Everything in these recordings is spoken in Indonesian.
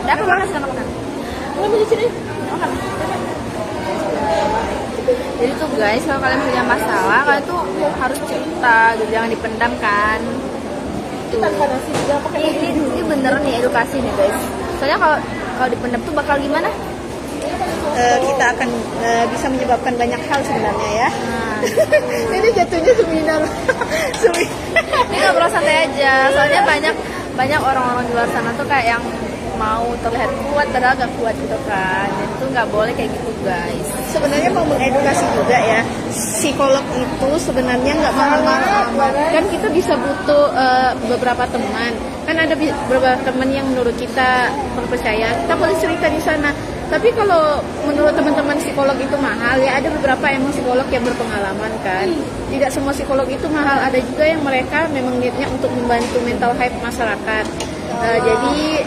Udah aku makan sama makan. Kamu di sini. Makan. Jadi tuh guys, kalau kalian punya masalah, kalian tuh harus cerita, gitu, jangan dipendam kan. Kita makan nasi juga pakai Ini bener nih edukasi nih guys. Soalnya kalau dipendam tuh bakal gimana? Kita akan bisa menyebabkan banyak hal sebenarnya ya. Nah, Ini jatuhnya seminar. ini ngobrol santai aja. Soalnya banyak orang-orang di luar sana tuh kayak yang mau terlihat kuat padahal gak kuat gitu kan. Dan itu nggak boleh kayak gitu guys. Sebenarnya mau mengedukasi juga ya. Psikolog itu sebenarnya nggak mahal-mahal amat. Kan kita bisa butuh beberapa teman. Kan ada beberapa teman yang menurut kita terpercaya. Kita boleh cerita di sana. Tapi kalau menurut teman-teman psikolog itu mahal ya, ada beberapa emang psikolog yang berpengalaman kan. Tidak semua psikolog itu mahal, ada juga yang mereka memang niatnya untuk membantu mental health masyarakat. Jadi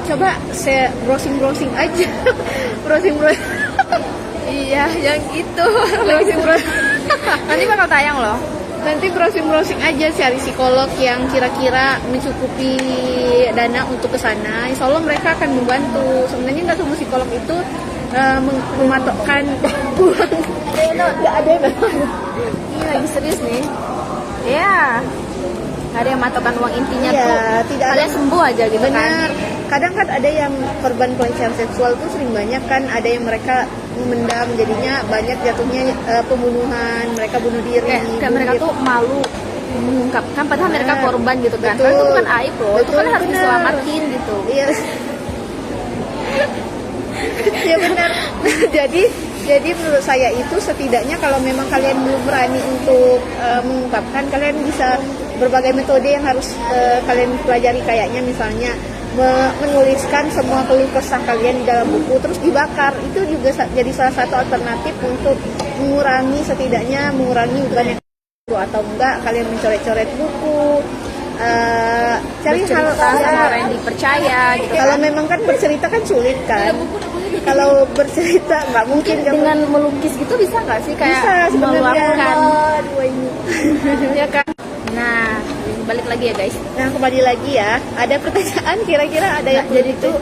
coba saya browsing aja, browsing. Iya, yang itu. browsing. Nanti bakal tayang loh. Nanti browsing aja cari psikolog yang kira-kira mencukupi dana untuk ke sana. Insya Allah mereka akan membantu. Sebenarnya nggak semua psikolog itu mematokkan uang. Nggak ada yang Ini lagi serius nih. Ya. Gak ada yang matokan uang, intinya Iya, tuh tidak kalian ada. sembuh aja gitu Benar. kan. Kadang kan ada yang korban pelecehan seksual tuh sering banyak kan. Ada yang mereka memendam, jadinya banyak jatuhnya pembunuhan. Mereka bunuh diri. Kayak mereka bunuh tuh malu mengungkapkan padahal mereka Benar. korban gitu kan. Betul. Padahal itu bukan aib loh. Itu Betul, kan harus benar. diselamatin gitu. Iya. Ya benar. jadi menurut saya itu setidaknya kalau memang kalian belum berani untuk mengungkapkan, kalian bisa berbagai metode yang harus kalian pelajari, kayaknya misalnya menuliskan semua keluh kesah kalian di dalam buku terus dibakar. Itu juga jadi salah satu alternatif untuk setidaknya mengurangi banyak. Atau enggak kalian mencoret-coret buku, cari hal Sama orang yang dipercaya gitu kalau kan. memang kan bercerita kan sulit kan. Kalau bercerita nggak mungkin kan. Dengan melukis gitu bisa nggak sih kayak Bisa sebenarnya. meluapkan ya kan. Nah, balik lagi ya guys. Nah kembali lagi ya, ada pertanyaan kira-kira ada yang Jadi tuh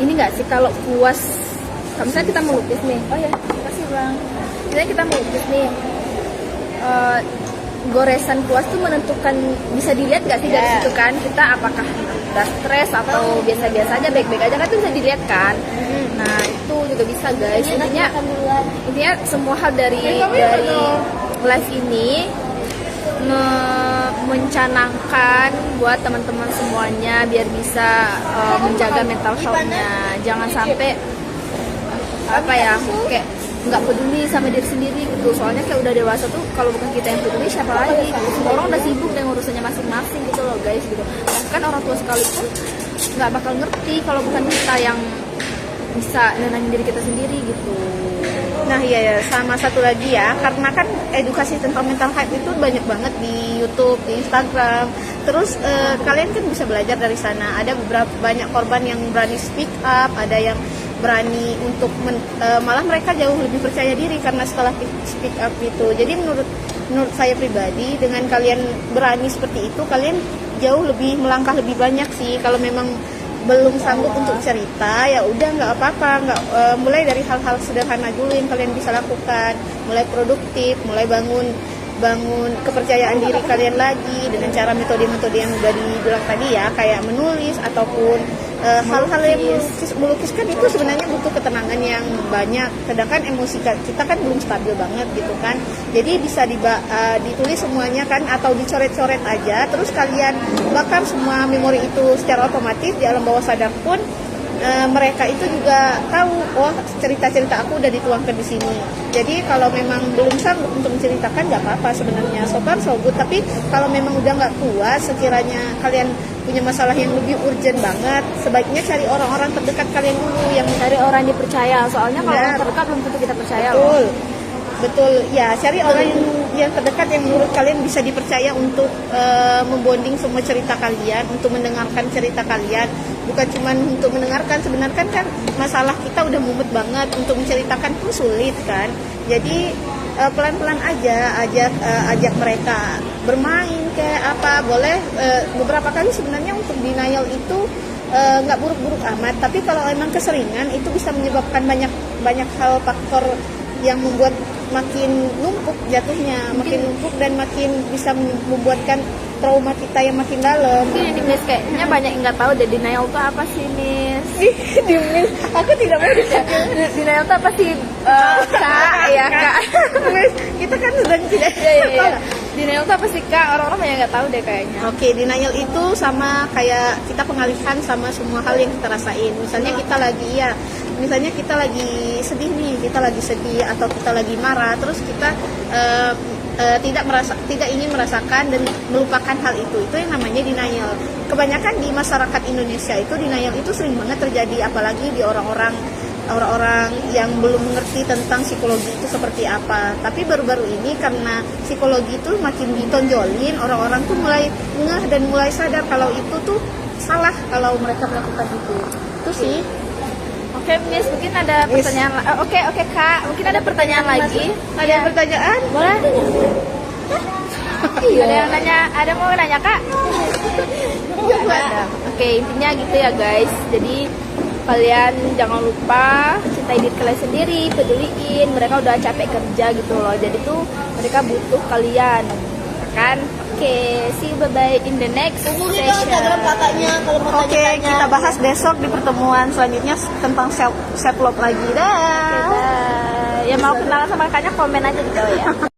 ini nggak sih kalau puas, kalau misalnya kita melukis nih, oh ya, makasih bang. Misalnya kita melukis nih, goresan puas tuh menentukan, bisa dilihat nggak sih dari situ kan kita apakah udah stres atau biasa-biasa aja, baik-baik aja kan itu bisa dilihat kan. Nah itu juga bisa guys. Intinya semua hal dari live ini mencanangkan buat teman-teman semuanya biar bisa menjaga mental health-nya. Jangan sampai apa ya, kayak nggak peduli sama diri sendiri gitu. Soalnya kayak udah dewasa tuh kalau bukan kita yang peduli siapa lagi gitu. Semua orang udah sibuk dengan urusannya masing-masing gitu loh guys gitu. Bahkan orang tua sekalipun nggak bakal ngerti kalau bukan kita yang bisa nenangin diri kita sendiri gitu. Nah iya, sama satu lagi ya, karena kan edukasi tentang mental health itu banyak banget di YouTube, di Instagram. Terus kalian kan bisa belajar dari sana. Ada banyak korban yang berani speak up, ada yang berani untuk malah mereka jauh lebih percaya diri karena setelah speak up itu. Jadi menurut saya pribadi, dengan kalian berani seperti itu, kalian jauh lebih melangkah lebih banyak sih. Kalau memang belum sanggup untuk cerita, ya udah nggak apa-apa, mulai dari hal-hal sederhana dulu yang kalian bisa lakukan, mulai produktif, mulai bangun kepercayaan diri kalian lagi dengan cara metode-metode yang udah dibilang tadi ya, kayak menulis ataupun hal-hal yang melukiskan itu sebenarnya butuh ketenangan yang banyak, sedangkan emosi kita kan belum stabil banget gitu kan. Jadi bisa ditulis semuanya kan, atau dicoret-coret aja, terus kalian bakar semua memori itu secara otomatis di alam bawah sadar pun. Mereka itu juga tahu, oh cerita-cerita aku udah dituangkan di sini. Jadi kalau memang belum sanggup untuk menceritakan nggak apa-apa sebenarnya, so far so good. Tapi kalau memang udah nggak kuat, sekiranya kalian punya masalah yang lebih urgent banget, sebaiknya cari orang-orang terdekat kalian dulu, yang Cari orang yang dipercaya. Soalnya kalau Benar. orang terdekat belum tentu kita percaya betul loh. betul ya, cari orang yang terdekat yang menurut kalian bisa dipercaya untuk membonding semua cerita kalian, untuk mendengarkan cerita kalian. Bukan cuma untuk mendengarkan, sebenarnya kan masalah kita udah mumet banget, untuk menceritakan pun sulit kan. Jadi pelan-pelan aja, ajak mereka bermain kayak apa, boleh beberapa kali sebenarnya untuk denial itu nggak buruk-buruk amat, tapi kalau emang keseringan itu bisa menyebabkan banyak hal faktor yang membuat makin numpuk jatuhnya, makin numpuk dan makin bisa membuatkan trauma kita yang makin dalam. Mungkin ini Miss kayaknya banyak yang nggak tahu deh denial itu apa sih Miss. Dimis, aku tidak mau Denial itu apa sih? Kak, ya Kak. kita kan sedang tidak Iya. Denial itu apa sih Kak? Orang-orang banyak nggak tahu deh kayaknya. Oke, denial itu sama kayak kita pengalihan sama semua hal yang kita rasain. Misalnya kita lagi sedih nih, kita lagi sedih atau kita lagi marah, terus kita tidak ingin merasakan dan melupakan hal itu. Itu yang namanya denial. Kebanyakan di masyarakat Indonesia itu denial itu sering banget terjadi, apalagi di orang-orang yang belum mengerti tentang psikologi itu seperti apa. Tapi baru-baru ini karena psikologi itu makin ditonjolin, orang-orang tuh mulai ngeh dan mulai sadar kalau itu tuh salah kalau mereka melakukan itu. Itu sih. Oke Miss, mungkin ada pertanyaan. Oke Kak, mungkin ada pertanyaan lagi. Ada pertanyaan? Boleh? Ada yang nanya, ada mau nanya Kak? Nggak ada. Oke, intinya gitu ya guys. Jadi kalian jangan lupa cintai diri kalian sendiri, peduliin. Mereka udah capek kerja gitu loh. Jadi tuh mereka butuh kalian, kan? Oke, see you bye in the next Hubungi session. Instagram kakaknya kalau mau Oke, tanya-tanya. kita bahas besok di pertemuan selanjutnya tentang self love lagi. Dah. Bye. Ya mau kenalan sama kakaknya komen aja di bawah ya.